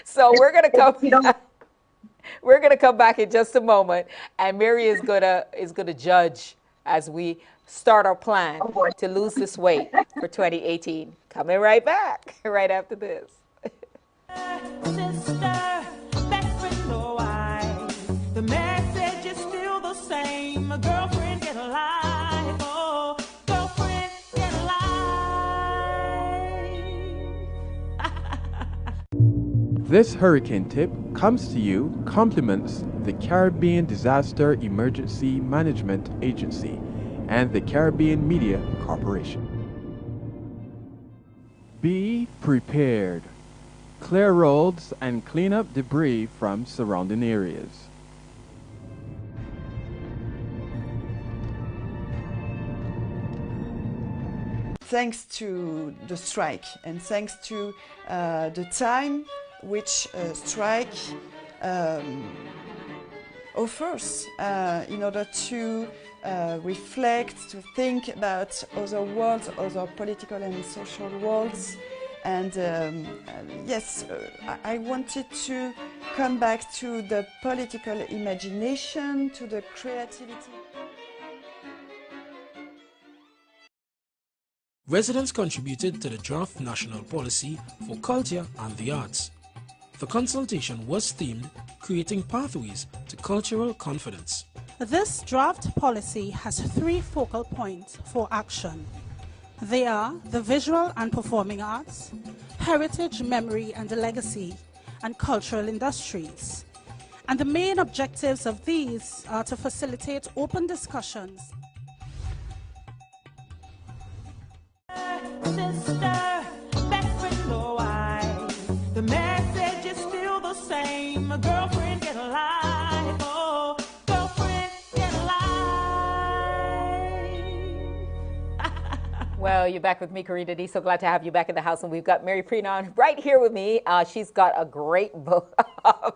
So we're going to come. We're going to come back in just a moment, and Mary is gonna judge as we start our plan to lose this weight for 2018. Coming right back right after this. Sister, best friend or wife, the message is still the same. A girlfriend, get a life. Oh, girlfriend, get a life. This hurricane tip comes to you compliments the Caribbean Disaster Emergency Management Agency and the Caribbean Media Corporation. Be prepared. Clear roads and clean up debris from surrounding areas. Thanks to the strike and thanks to the time which strike offers in order to reflect, to think about other worlds, other political and social worlds. And yes, I wanted to come back to the political imagination, to the creativity. Residents contributed to the draft national policy for culture and the arts. The consultation was themed Creating Pathways to Cultural Confidence. This draft policy has 3 focal points for action. They are the visual and performing arts, heritage, memory and legacy, and cultural industries. And the main objectives of these are to facilitate open discussions. Sister, best friend or wife, the message is still the same. A girlfriend get alive, oh, girlfriend get alive. Well, you're back with me, Carita Dee. So glad to have you back in the house. And we've got Mary Prenon right here with me. She's got a great book.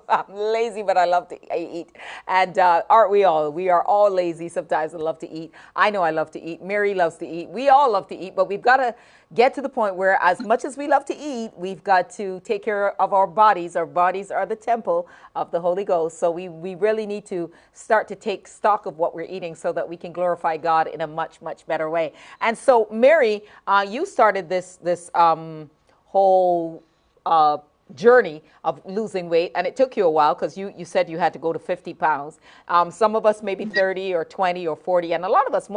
I'm lazy, but I love to eat. And aren't we all? We are all lazy sometimes and love to eat. I know I love to eat. Mary loves to eat. We all love to eat, but we've got to get to the point where as much as we love to eat, we've got to take care of our bodies. Our bodies are the temple of the Holy Ghost. So we really need to start to take stock of what we're eating so that we can glorify God in a much, much better way. And so, Mary, you started this whole journey of losing weight, and it took you a while because you said you had to go to 50 pounds. Some of us maybe 30 or 20 or 40, and a lot of us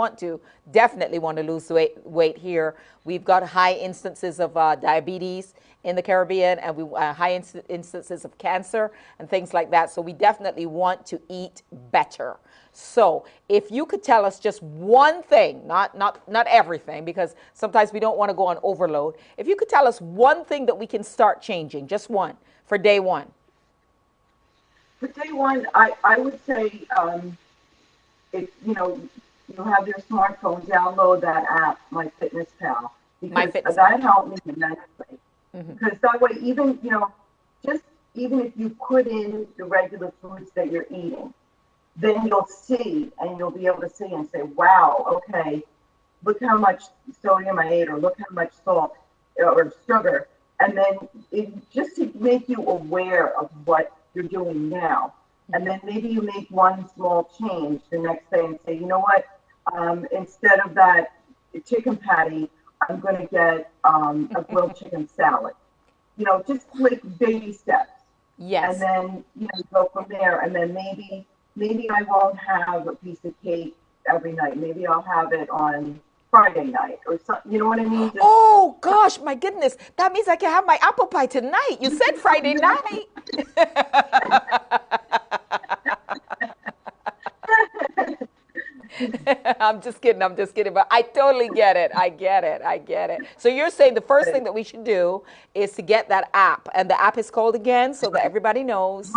definitely want to lose weight here. We've got high instances of diabetes in the Caribbean, and high instances of cancer and things like that. So we definitely want to eat better. So if you could tell us just one thing, not everything, because sometimes we don't want to go on overload. If you could tell us one thing that we can start changing, just one, for day one. For day one, I would say if you have your smartphone, download that app, MyFitnessPal, because that helped me immensely. Because that way, even if you put in the regular foods that you're eating, then you'll see, and you'll be able to see and say, wow, okay, look how much sodium I ate, or look how much salt or sugar. And then just to make you aware of what you're doing now. And then maybe you make one small change the next day and say, you know what, instead of that chicken patty, I'm going to get a grilled chicken salad. Just like baby steps. Yes. And then, go from there. And then maybe I won't have a piece of cake every night. Maybe I'll have it on Friday night or something. You know what I mean? Oh, gosh, my goodness. That means I can have my apple pie tonight. You said Friday night. I'm just kidding. But I totally get it. I get it. So you're saying the first thing that we should do is to get that app. And the app is called again so that everybody knows.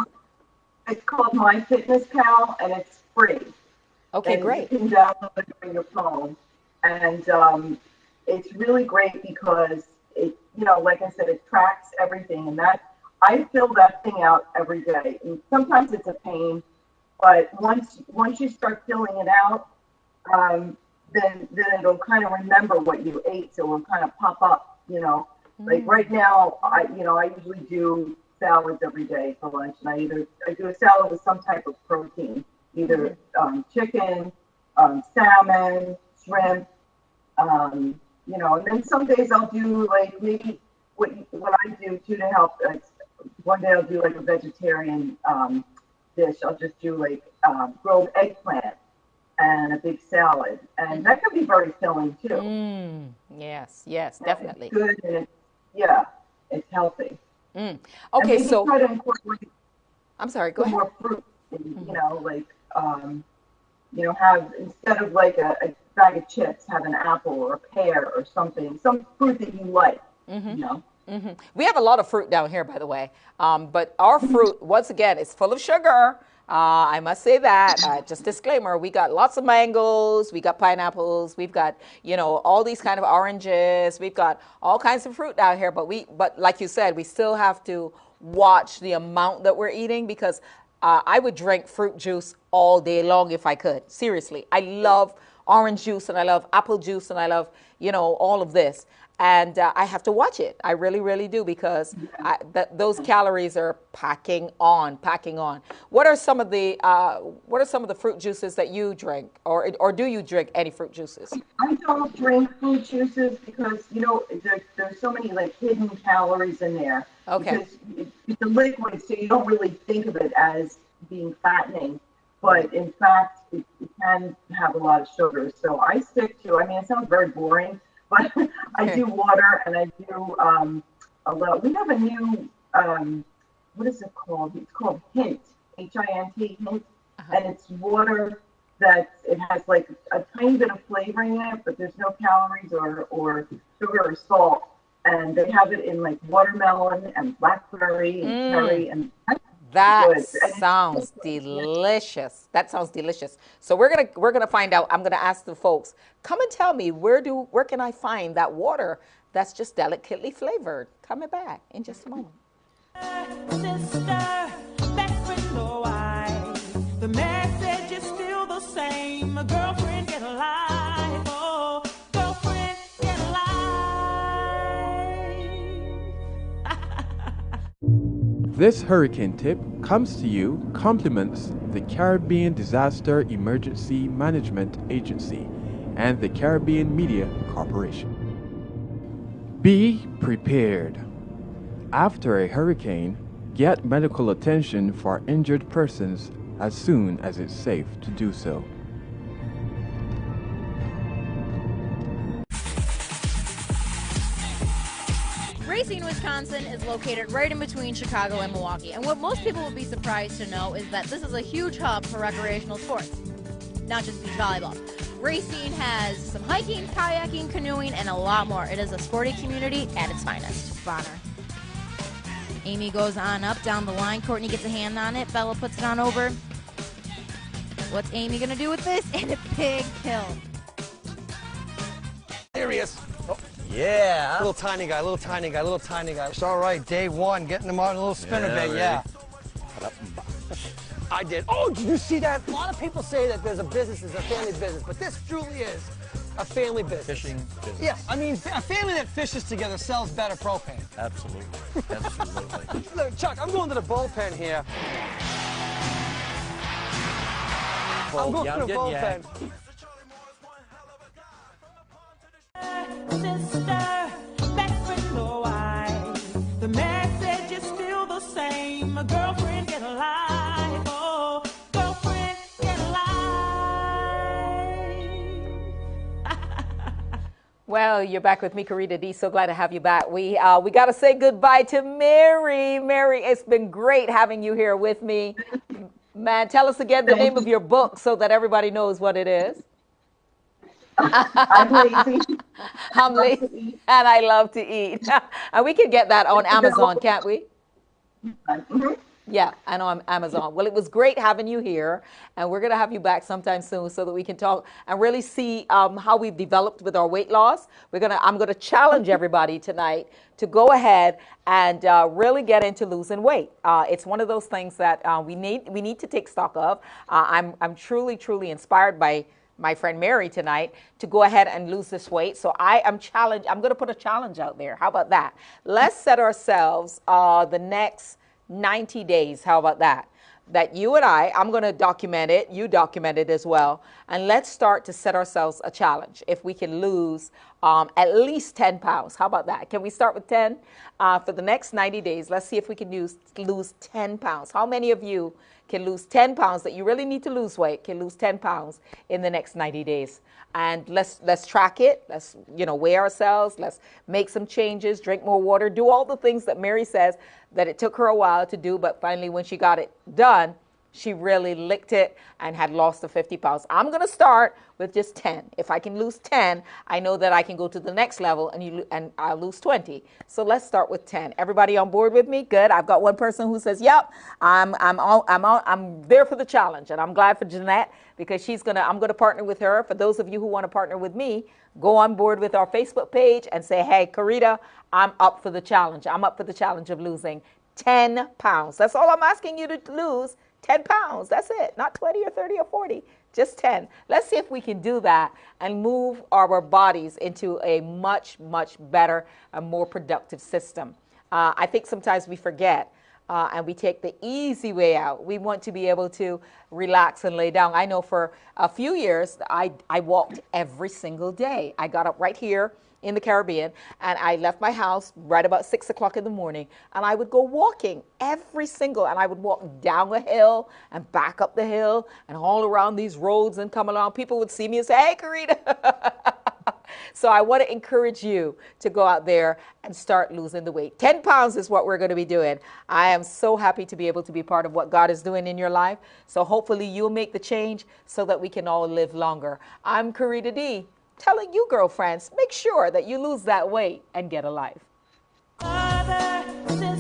It's called MyFitnessPal, and it's free. Okay, and great. You can download it on your phone. And it's really great because it, like I said, it tracks everything. And I fill that thing out every day. And sometimes it's a pain. But once you start filling it out, then it'll kind of remember what you ate, so it'll kind of pop up. Like right now, I usually do salads every day for lunch, and I do a salad with some type of protein, either chicken, salmon, shrimp, and then some days I'll do like maybe what I do too to help. One day I'll do like a vegetarian dish. I'll just do like grilled eggplant and a big salad, and that can be very filling too. Yes, definitely. It's good, and it's healthy. Okay, and maybe so try to incorporate I'm sorry, go some ahead. more fruit. You know, like have instead of like a bag of chips, have an apple or a pear or something, some fruit that you like. You know. We have a lot of fruit down here, by the way. But our fruit, once again, is full of sugar. I must say that. Just disclaimer: we got lots of mangoes, we got pineapples, we've got all these kind of oranges, we've got all kinds of fruit down here. But like you said, we still have to watch the amount that we're eating because I would drink fruit juice all day long if I could. Seriously, I love orange juice and I love apple juice and I love all of this. And I have to watch it. I really, really do because those calories are packing on. What are some of the fruit juices that you drink, or do you drink any fruit juices? I don't drink fruit juices because there's so many like hidden calories in there. Okay. Because it's a liquid, so you don't really think of it as being fattening, but in fact it can have a lot of sugar. So I stick to. I mean, it sounds very boring. But I do water and I do a little. We have a new, what is it called? It's called Hint, Hint, Hint. And it's water that it has like a tiny bit of flavoring in it, but there's no calories or sugar or salt. And they have it in like watermelon and blackberry and cherry and that sounds delicious. That sounds delicious. So we're gonna find out. I'm gonna ask the folks. Come and tell me where can I find that water that's just delicately flavored? Coming back in just a moment. Sister, best friend or wife, the message is still the same. A girlfriend get alive. Oh, girlfriend get alive. This hurricane tip comes to you compliments the Caribbean Disaster Emergency Management Agency and the Caribbean Media Corporation. Be prepared. After a hurricane, get medical attention for injured persons as soon as it's safe to do so. Racine, Wisconsin is located right in between Chicago and Milwaukee, and what most people would be surprised to know is that this is a huge hub for recreational sports, not just beach volleyball. Racine has some hiking, kayaking, canoeing, and a lot more. It is a sporty community at its finest. Bonner. Amy goes on up down the line. Courtney gets a hand on it. Bella puts it on over. What's Amy going to do with this? And a big kill. There he is. Oh. Yeah. Little tiny guy, little tiny guy, little tiny guy. It's all right, day one, getting him on a little spinner bait, yeah. I did. Oh, did you see that? A lot of people say that there's a business, it's a family business, but this truly is a family business. Fishing business. Yeah, I mean, a family that fishes together sells better propane. Absolutely, absolutely. Look, Chuck, I'm going to the bullpen here. I'm going to the bullpen. Sister, best friend or wife, the message is still the same. A girlfriend get alive. Oh, girlfriend get alive. Well, you're back with me, Carita Dee. So glad to have you back. We got to say goodbye to Mary. Mary, it's been great having you here with me. Man, tell us again the name of your book so that everybody knows what it is. I'm lazy. I'm lazy, and I love to eat. And we can get that on Amazon, can't we? Mm-hmm. Yeah, I know I'm Amazon. Well, it was great having you here, and we're going to have you back sometime soon so that we can talk and really see how we've developed with our weight loss. I'm going to challenge everybody tonight to go ahead and really get into losing weight. It's one of those things that we need to take stock of. I'm truly inspired by my friend Mary tonight to go ahead and lose this weight. So I'm going to put a challenge out there. How about that? Let's set ourselves the next 90 days. How about that? That you and I'm going to document it. You document it as well. And let's start to set ourselves a challenge. If we can lose at least 10 pounds. How about that? Can we start with 10? For the next 90 days, let's see if we can lose 10 pounds. How many of you can lose 10 pounds that you really need to lose weight, can lose 10 pounds in the next 90 days? And let's track it. Let's, weigh ourselves. Let's make some changes, drink more water, do all the things that Mary says that it took her a while to do, but finally when she got it done, she really licked it and had lost the 50 pounds. I'm going to start with just 10. If I can lose 10, I know that I can go to the next level and I'll lose 20. So let's start with 10. Everybody on board with me? Good. I've got one person who says, "Yep, I'm there for the challenge," and I'm glad for Jeanette because I'm going to partner with her. For those of you who want to partner with me, go on board with our Facebook page and say, "Hey, Carita, I'm up for the challenge. I'm up for the challenge of losing 10 pounds. That's all I'm asking you to lose. 10 pounds, that's it. Not 20 or 30 or 40, just 10. Let's see if we can do that and move our bodies into a much, much better and more productive system. I think sometimes we forget and we take the easy way out. We want to be able to relax and lay down. I know for a few years, I walked every single day. I got up right here in the Caribbean, and I left my house right about 6 o'clock in the morning, and I would go walking and I would walk down a hill and back up the hill and all around these roads and come along. People would see me and say, "Hey, Carita." So I want to encourage you to go out there and start losing the weight. 10 pounds is what we're going to be doing. I am so happy to be able to be part of what God is doing in your life. So hopefully you'll make the change so that we can all live longer. I'm Carita Dee, telling you, girlfriends, make sure that you lose that weight and get a life. Father, sister,